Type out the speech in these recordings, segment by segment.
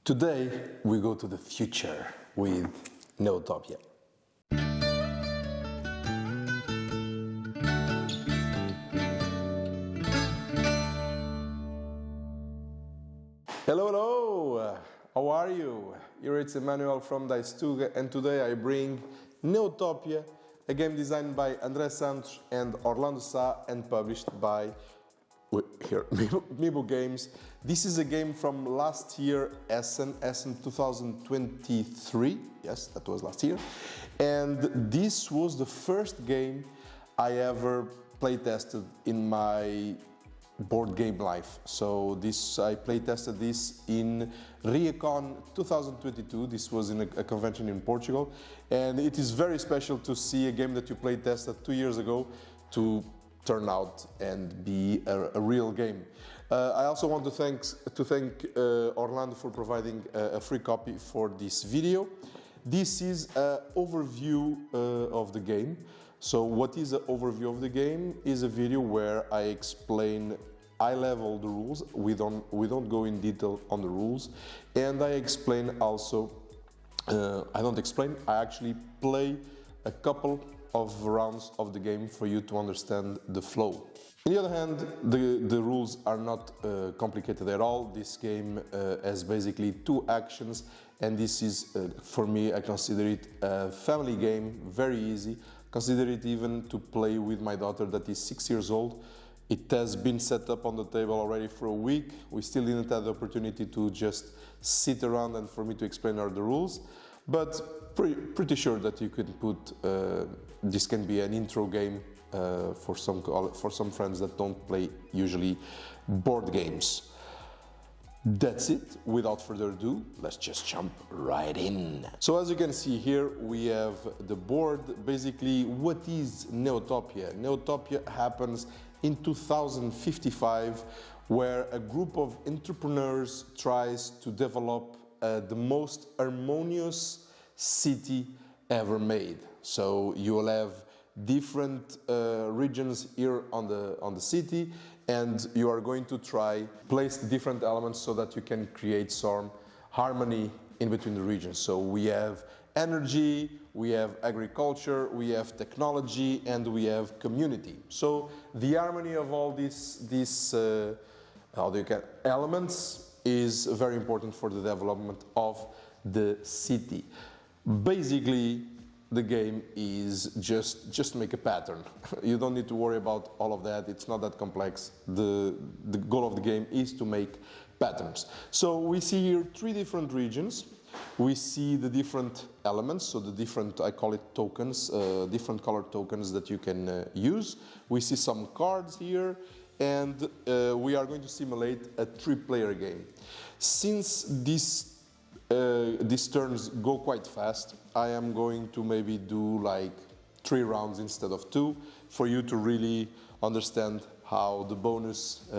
Today we go to the future with Neotopia. Hello, hello! How are you? Here it's Emmanuel from DiceTuga, and today I bring Neotopia, a game designed by André Santos and Orlando Sá and published by BOARDGAMEGEEK. This is a game from last year, Essen 2023. Yes, that was last year. And this was the first game I ever playtested in my board game life. So I playtested this in Riacon 2022. This was in a convention in Portugal, and it is very special to see a game that you playtested 2 years ago to turn out and be a real game. I also want to thank Orlando for providing a free copy for this video. This is an overview of the game. So what is an overview of the game is a video where I explain high level the rules. We don't go in detail on the rules, and I explain also. I actually play a couple of rounds of the game for you to understand the flow. On the other hand, the rules are not complicated at all. This game has basically 2 actions, and this is, for me, I consider it a family game, very easy. Consider it even to play with my daughter that is 6 years old. It has been set up on the table already for a week. We still didn't have the opportunity to just sit around and for me to explain her the rules, but pretty sure that you can put, this can be an intro game for some friends that don't play usually board games. That's it. Without further ado, let's just jump right in. So as you can see here, we have the board. Basically, what is Neotopia? Neotopia happens in 2055, where a group of entrepreneurs tries to develop the most harmonious city ever made. So you will have different regions here on the city, and you are going to try place different elements so that you can create some harmony in between the regions. So we have energy, we have agriculture, we have technology, and we have community. So the harmony of all these elements is very important for the development of the city. Basically, the game is just make a pattern. You don't need to worry about all of that. It's not that complex. The goal of the game is to make patterns. So we see here 3 different regions. We see the different elements, so the different, I call it tokens, different color tokens that you can use. We see some cards here, and we are going to simulate a 3-player game. Since these turns go quite fast, I am going to maybe do like 3 rounds instead of 2 for you to really understand how the bonus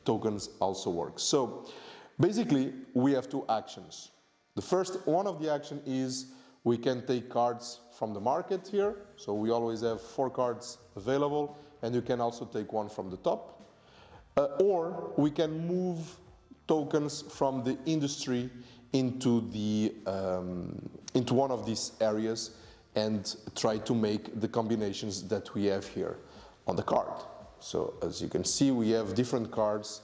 tokens also work. So basically we have 2 actions. The first one of the action is we can take cards from the market here. So we always have 4 cards available, and you can also take one from the top. Or we can move tokens from the industry into one of these areas and try to make the combinations that we have here on the card. So as you can see, we have different cards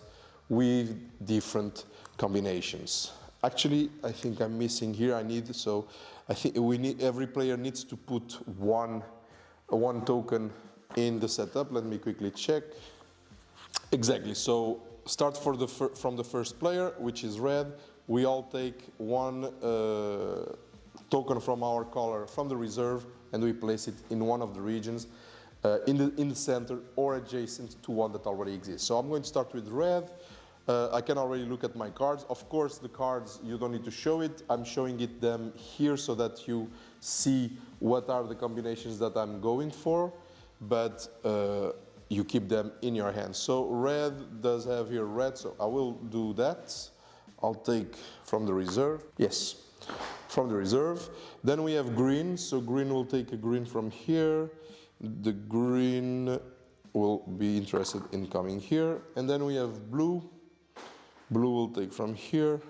with different combinations. Actually, I think I'm missing here. I think every player needs to put one token in the setup. Let me quickly check. Exactly. So start from the first player, which is red. We all take 1 token from our color from the reserve, and we place it in one of the regions in the center or adjacent to one that already exists. So I'm going to start with red. I can already look at my cards. Of course, the cards, you don't need to show it. I'm showing them here so that you see what are the combinations that I'm going for, but you keep them in your hands. So red does have here red, so I will do that. I'll take from the reserve. Yes, from the reserve. Then we have green, so green will take a green from here. The green will be interested in coming here. And then we have blue. Blue will take from here.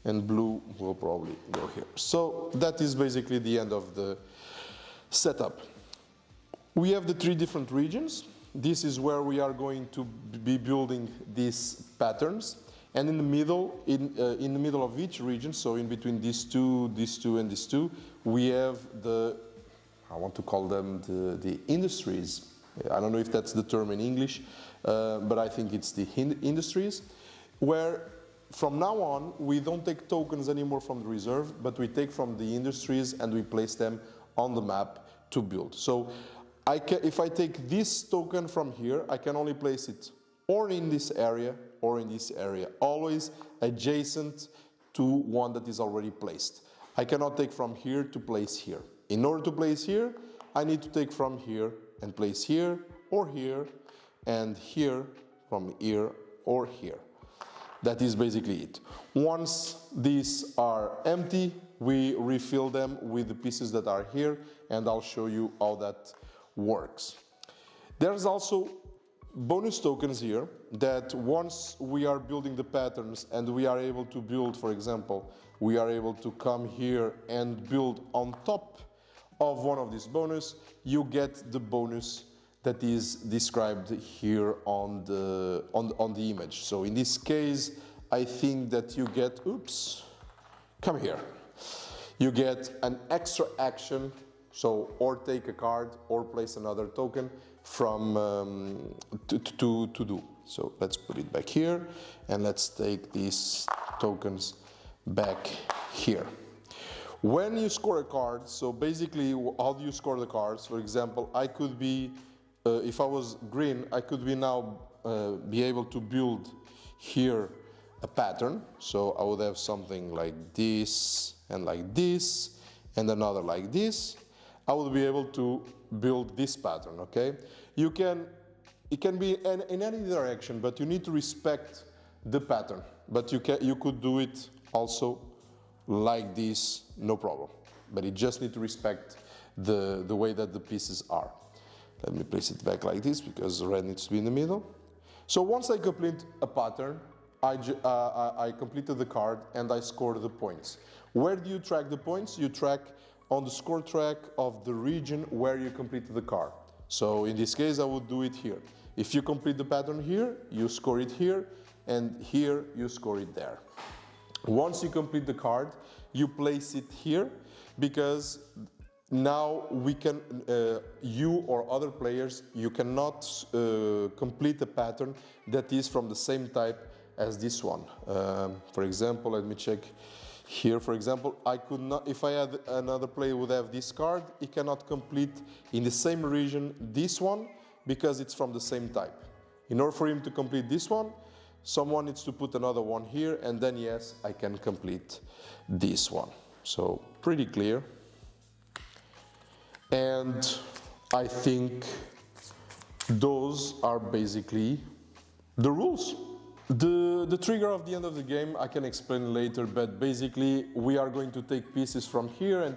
and blue will probably go here. So that is basically the end of the setup. We have the 3 different regions. This is where we are going to be building these patterns. And in the middle, in the middle of each region, so in between these two, and these two, we have the, I want to call them the industries. I don't know if that's the term in English, but I think it's the industries, where from now on, we don't take tokens anymore from the reserve, but we take from the industries and we place them on the map to build. So if I take this token from here, I can only place it or in this area or in this area, always adjacent to one that is already placed. I cannot take from here to place here. In order to place here, I need to take from here and place here, and here, from here, or here. That is basically it. Once these are empty, we refill them with the pieces that are here, and I'll show you how that works. There's also bonus tokens here that once we are building the patterns and we are able to build, for example, we are able to come here and build on top of one of these bonus, you get the bonus that is described here on the image. So in this case, I think that you get, oops, come here. You get an extra action, so or take a card or place another token from to do. So let's put it back here and let's take these tokens back here. When you score a card, so basically how do you score the cards? For example, I could be, if I was green, I could be now be able to build here a pattern. So I would have something like this and another like this. I will be able to build this pattern, okay? It can be in any direction, but you need to respect the pattern. But you could do it also like this, no problem. But you just need to respect the way that the pieces are. Let me place it back like this because red needs to be in the middle. So once I complete a pattern, I completed the card and I scored the points. Where do you track the points? You track on the score track of the region where you completed the card. So in this case, I would do it here. If you complete the pattern here, you score it here, and here you score it there. Once you complete the card, you place it here, because now we can, you or other players, you cannot complete a pattern that is from the same type as this one. For example, let me check. Here, for example, I could not, if I had another player would have this card, he cannot complete in the same region this one because it's from the same type. In order for him to complete this one, someone needs to put another one here, and then yes, I can complete this one. So pretty clear. And I think those are basically the rules. The trigger of the end of the game I can explain later, but basically we are going to take pieces from here and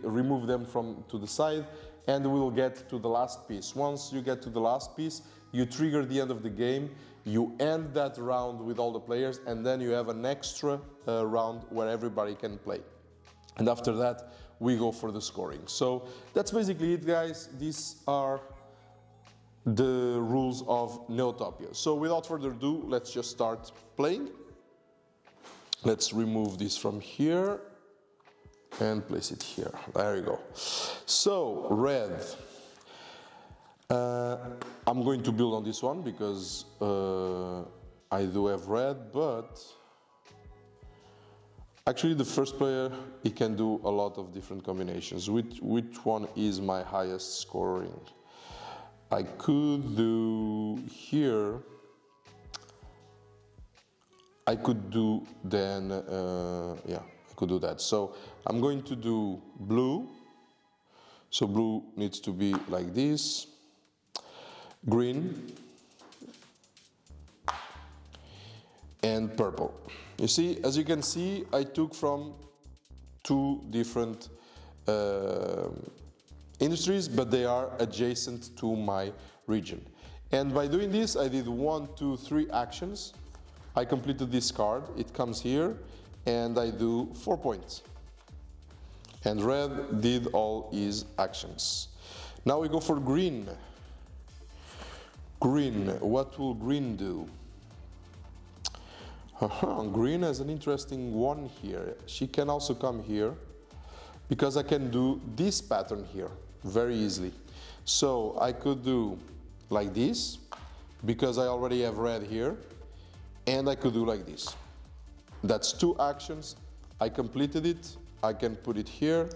remove them to the side, and we will get to the last piece. Once you get to the last piece, you trigger the end of the game, you end that round with all the players, and then you have an extra round where everybody can play. And after that, we go for the scoring. So that's basically it, guys. These are the rules of Neotopia. So without further ado, let's just start playing. Let's remove this from here and place it here. There you go. So red. I'm going to build on this one because I do have red, but actually the first player, he can do a lot of different combinations. Which one is my highest scoring? I could do here, I could do then, yeah, I could do that. So I'm going to do blue. So blue needs to be like this. Green. And purple. You see, as you can see, I took from 2 different industries, but they are adjacent to my region. And by doing this, I did 1, 2, 3 actions. I completed this card, it comes here, and I do 4 points. And red did all his actions. Now we go for green. Green, what will green do? Green has an interesting one here. She can also come here, because I can do this pattern here very easily. So I could do like this, because I already have red here, and I could do like this. That's 2 actions. I completed it. I can put it here,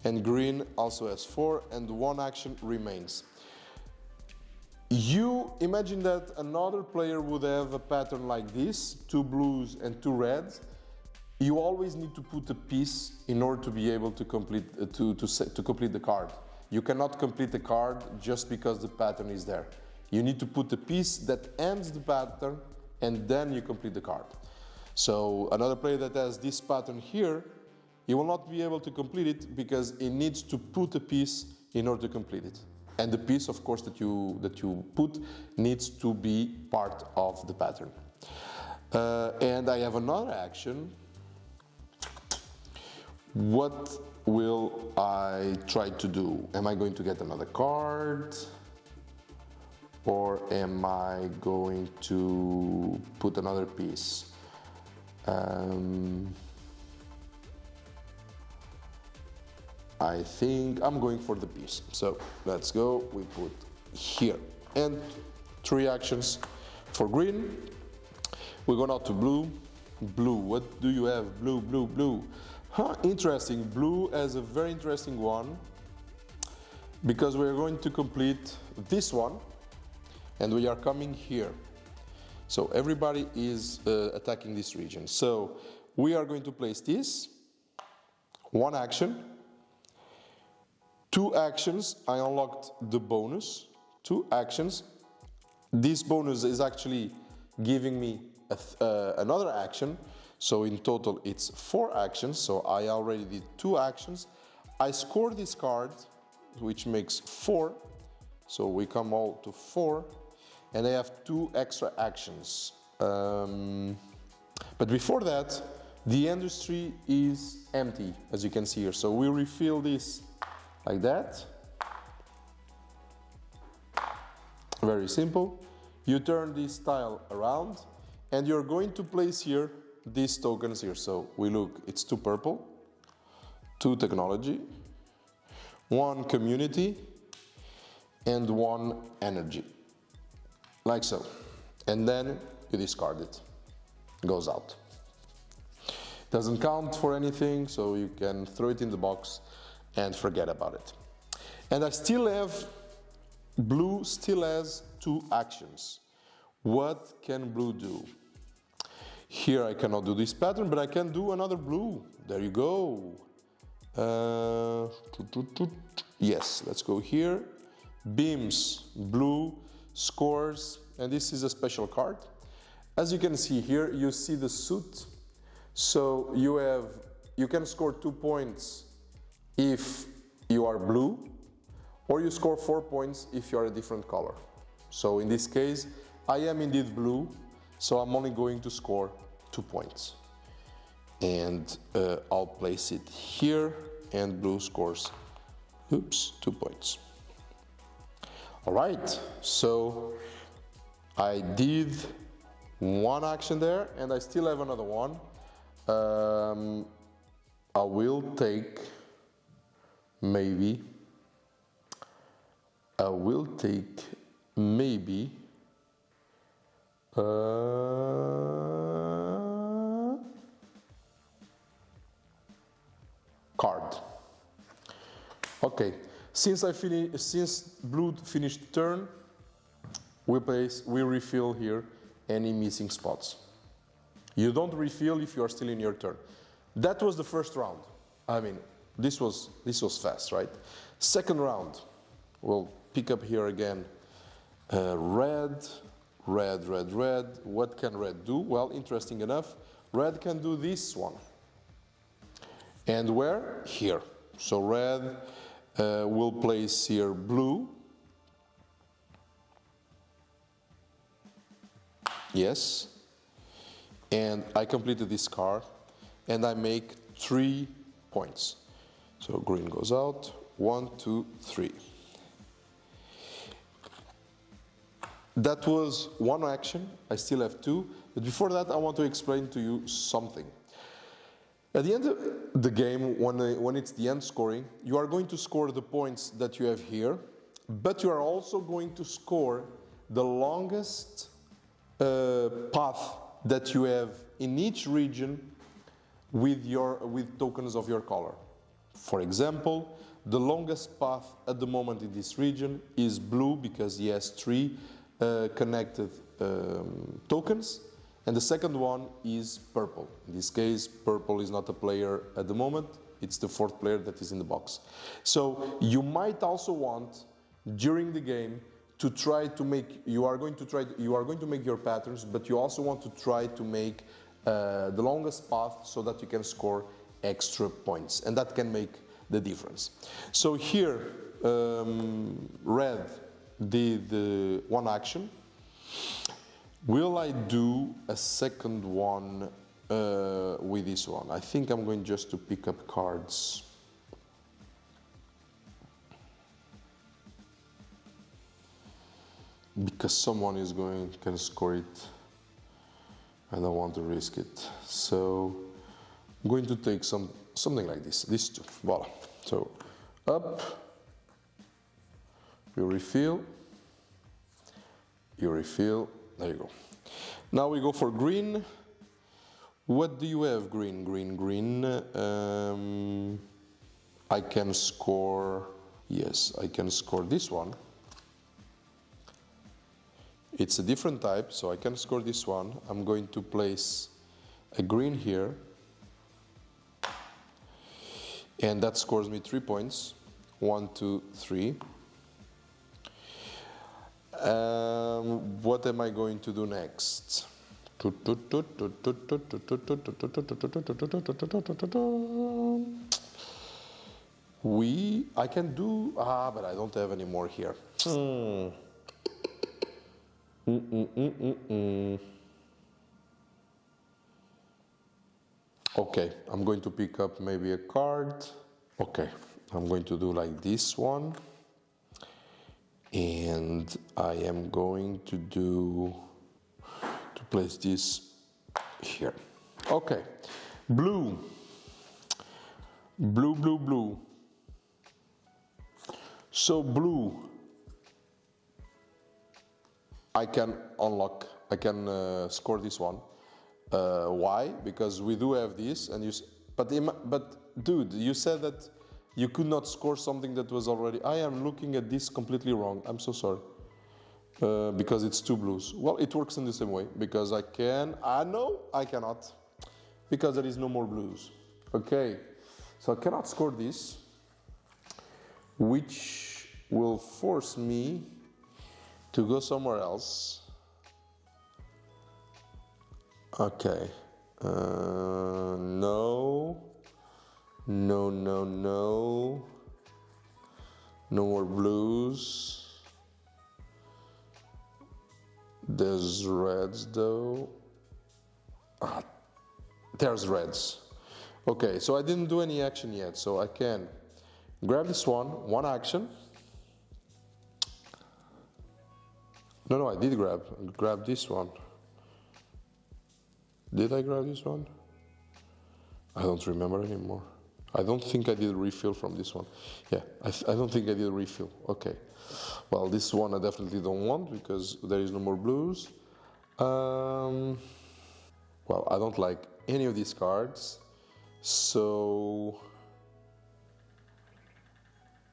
and green also has 4, and 1 action remains. You imagine that another player would have a pattern like this, 2 blues and 2 reds. You always need to put a piece in order to be able to complete to complete the card. You cannot complete the card just because the pattern is there. You need to put a piece that ends the pattern, and then you complete the card. So another player that has this pattern here, he will not be able to complete it because he needs to put a piece in order to complete it. And the piece, of course, that you put needs to be part of the pattern. And I have another action. What will I try to do? Am I going to get another card? Or am I going to put another piece? I think I'm going for the piece. So let's go, we put here. And 3 actions for green. We go now to blue. Blue, what do you have? Blue, blue, blue. Interesting, blue has a very interesting one, because we're going to complete this one, and we are coming here. So everybody is attacking this region. So we are going to place this, 1 action, 2 actions, I unlocked the bonus, 2 actions. This bonus is actually giving me another action, so in total it's 4 actions, so I already did 2 actions. I score this card, which makes 4, so we come all to 4, and I have 2 extra actions. But before that, the industry is empty, as you can see here, so we refill this like that. Very simple. You turn this tile around, and you're going to place here these tokens here. So we look, it's 2 purple, 2 technology, 1 community, and 1 energy, like so. And then you discard it, goes out. Doesn't count for anything, so you can throw it in the box and forget about it. And I still have, blue still has 2 actions. What can blue do? Here I cannot do this pattern, but I can do another blue. There you go. Yes, let's go here. Beams, blue, scores, and this is a special card. As you can see here, you see the suit. So you can score 2 points if you are blue, or you score 4 points if you are a different color. So in this case, I am indeed blue, so I'm only going to score 2 points. And I'll place it here, and blue scores, 2 points. All right, so I did 1 action there, and I still have another one. I will take maybe card. Okay, since blue finished turn, we refill here any missing spots. You don't refill if you are still in your turn. That was the first round. I mean, this was fast, right? Second round, we'll pick up here again. Red, red, red, red. What can red do? Well, interesting enough, red can do this one. And where? Here. So red will place here blue. Yes. and I completed this card, and I make 3 points. So green goes out, 1, 2, 3. That was one action, I still have 2, but before that I want to explain to you something. At the end of the game, when it's the end scoring, you are going to score the points that you have here, but you are also going to score the longest path that you have in each region with tokens of your color. For example, the longest path at the moment in this region is blue because he has 3 connected tokens, and the second one is purple. In this case, purple is not a player at the moment, it's the 4th player that is in the box. So you might also want, during the game, to try to make, you are going to make your patterns, but you also want to try to make the longest path so that you can score extra points, and that can make the difference. So here, red did one action. Will I do a second one with this one? I think I'm going just to pick up cards. Because someone can score it. I don't want to risk it. So I'm going to take something like this, these 2. Voila. So up, you refill, there you go. Now we go for green. What do you have, green? Green. I can score, yes, I can score this one. It's a different type, so I can score this one. I'm going to place a green here, and that scores me 3 points. 1, 2, 3. What am I going to do next? I can do, but I don't have any more here. Okay, I'm going to pick up maybe a card. Okay, I'm going to do like this one. And I am going to place this here. Okay, blue. So blue, I can unlock, I can score this one. Why? Because we do have this, and but dude, you said that you could not score something that was already. I am looking at this completely wrong. I'm so sorry. Because it's 2 blues. Well, it works in the same way. Because I can. No, I cannot. Because there is no more blues. Okay. So I cannot score this, which will force me to go somewhere else. Okay. No. No more blues. There's reds though. There's reds. Okay, so I didn't do any action yet, so I can grab this one action. No, I did grab this one. Did I grab this one? I don't remember anymore. I don't think I did a refill from this one. Yeah, I don't think I did a refill. Okay. Well, this one I definitely don't want because there is no more blues. Well, I don't like any of these cards. So...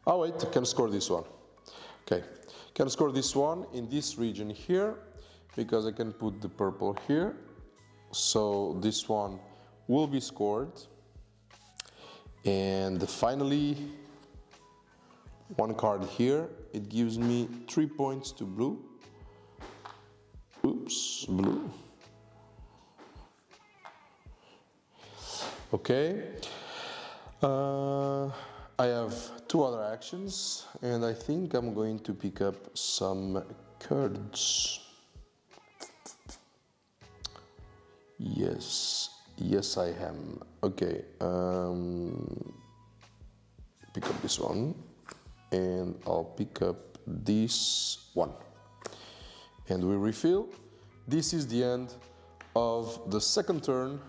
Oh wait, I can score this one. Okay. Can score this one in this region here because I can put the purple here. So this one will be scored. And finally, one card here. It gives me 3 points to blue. Oops, blue. Okay. I have 2 other actions, and I think I'm going to pick up some cards. Yes, yes I am. Okay, pick up this one, and I'll pick up this one. And we refill. This is the end of the second turn.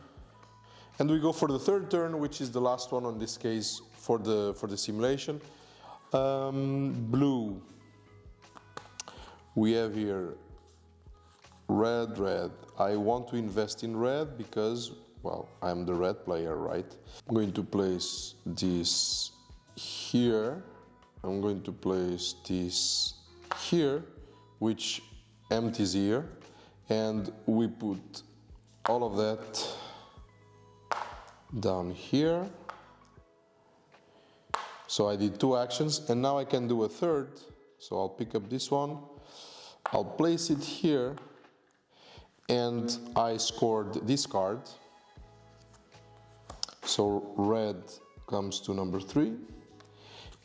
And we go for the third turn, which is the last one on this case for the simulation. Blue. We have here red, red. I want to invest in red because, well, I'm the red player, right? I'm going to place this here. I'm going to place this here, which empties here. And we put all of that down here. So I did two actions, and now I can do a third. So I'll pick up this one, I'll place it here, and I scored this card. So red comes to number 3.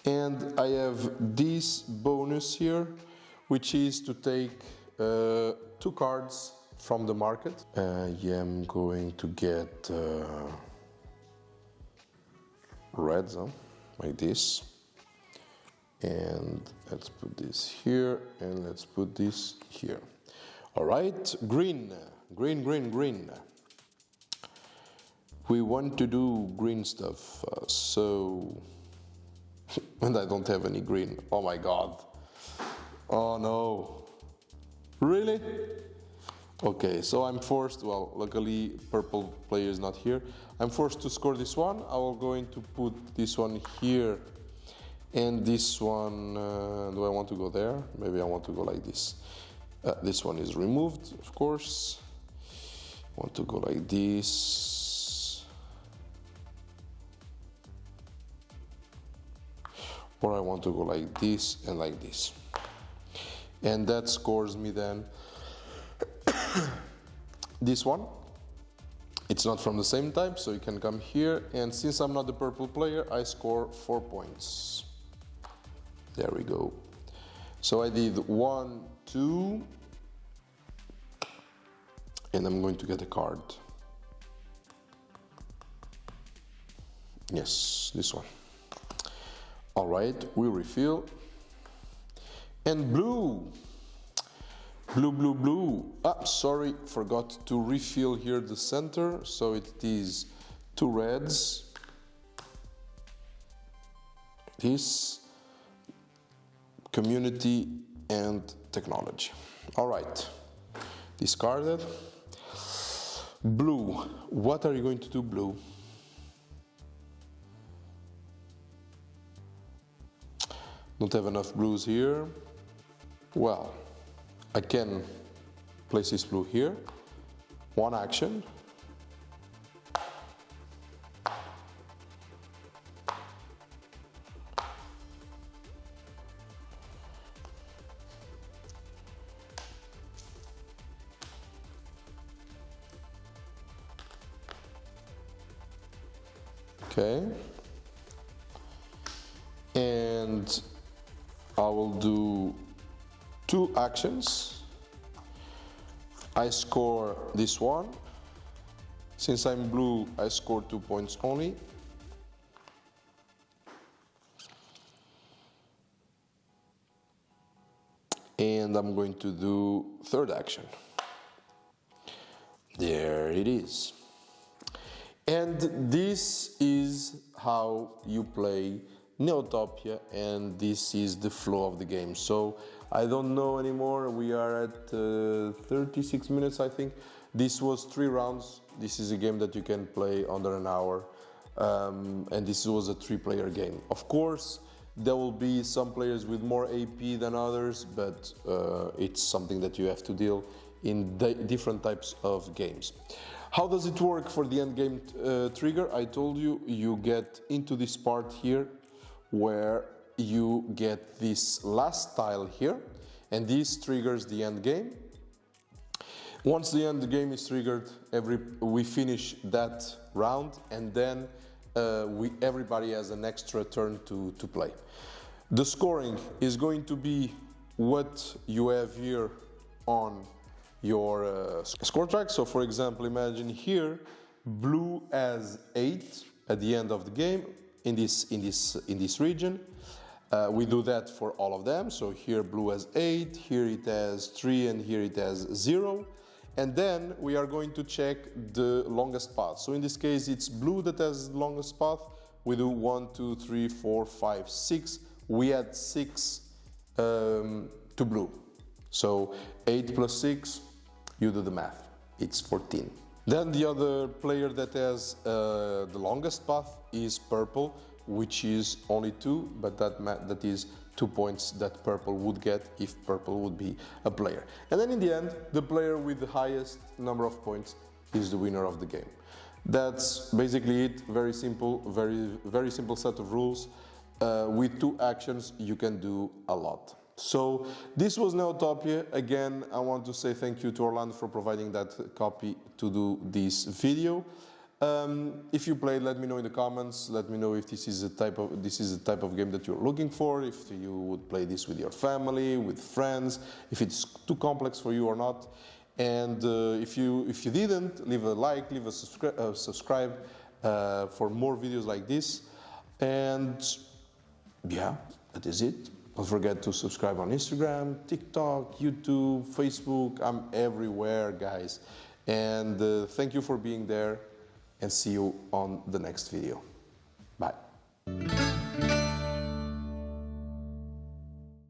And I have this bonus here, which is to take 2 cards from the market. I am going to get reds, like this. And let's put this here, and let's put this here. All right, green, green, green, green. We want to do green stuff, so... and I don't have any green. Oh my God. Oh no. Really? Okay, so I'm forced, well, luckily purple player is not here. I'm forced to score this one. I will going to put this one here, and this one, do I want to go there? Maybe I want to go like this. This one is removed, of course. I want to go like this. Or I want to go like this and like this. And that scores me then this one. It's not from the same type, so you can come here, and since I'm not the purple player, I score 4 points. There we go. So I did 1, 2, and I'm going to get a card. Yes, this one. All right, we refill. And blue. Blue, blue, blue. Ah, sorry, forgot to refill here the center. So it is 2 reds. This, community and technology. All right, discarded. Blue, what are you going to do, blue? Don't have enough blues here. Well, I can place this blue here. One action. Okay. And I will do 2 actions. I score this one. Since I'm blue, I score 2 points only. And I'm going to do 3rd action. There it is. And this is how you play Neotopia, and this is the flow of the game. So I don't know anymore, we are at 36 minutes, I think. This was 3 rounds. This is a game that you can play under an hour, and this was a 3-player game. Of course, there will be some players with more AP than others, but it's something that you have to deal in different types of games. How does it work for the end game trigger? I told you, you get into this part here where you get this last tile here, and this triggers the end game. Once the end game is triggered, we finish that round, and then everybody has an extra turn to play. The scoring is going to be what you have here on your score track. So for example, imagine here, blue has 8 at the end of the game in this region. We do that for all of them. So here blue has 8, here it has 3, and here it has 0. And then we are going to check the longest path. So in this case, it's blue that has the longest path. We do 1, 2, 3, 4, 5, 6. We add 6 to blue. So 8 plus 6, you do the math, it's 14. Then the other player that has the longest path is purple, which is only 2, but that is 2 points that purple would get if purple would be a player. And then in the end, the player with the highest number of points is the winner of the game. That's basically it. Very simple, very simple set of rules. With 2 actions, you can do a lot. So this was Neotopia. Again, I want to say thank you to Orlando for providing that copy to do this video. If you played, let me know in the comments. Let me know if this is the type of game that you're looking for. If you would play this with your family, with friends. If it's too complex for you or not. And if you didn't, leave a like, leave a subscribe for more videos like this. And yeah, that is it. Don't forget to subscribe on Instagram, TikTok, YouTube, Facebook. I'm everywhere, guys. And thank you for being there, and see you on the next video. Bye.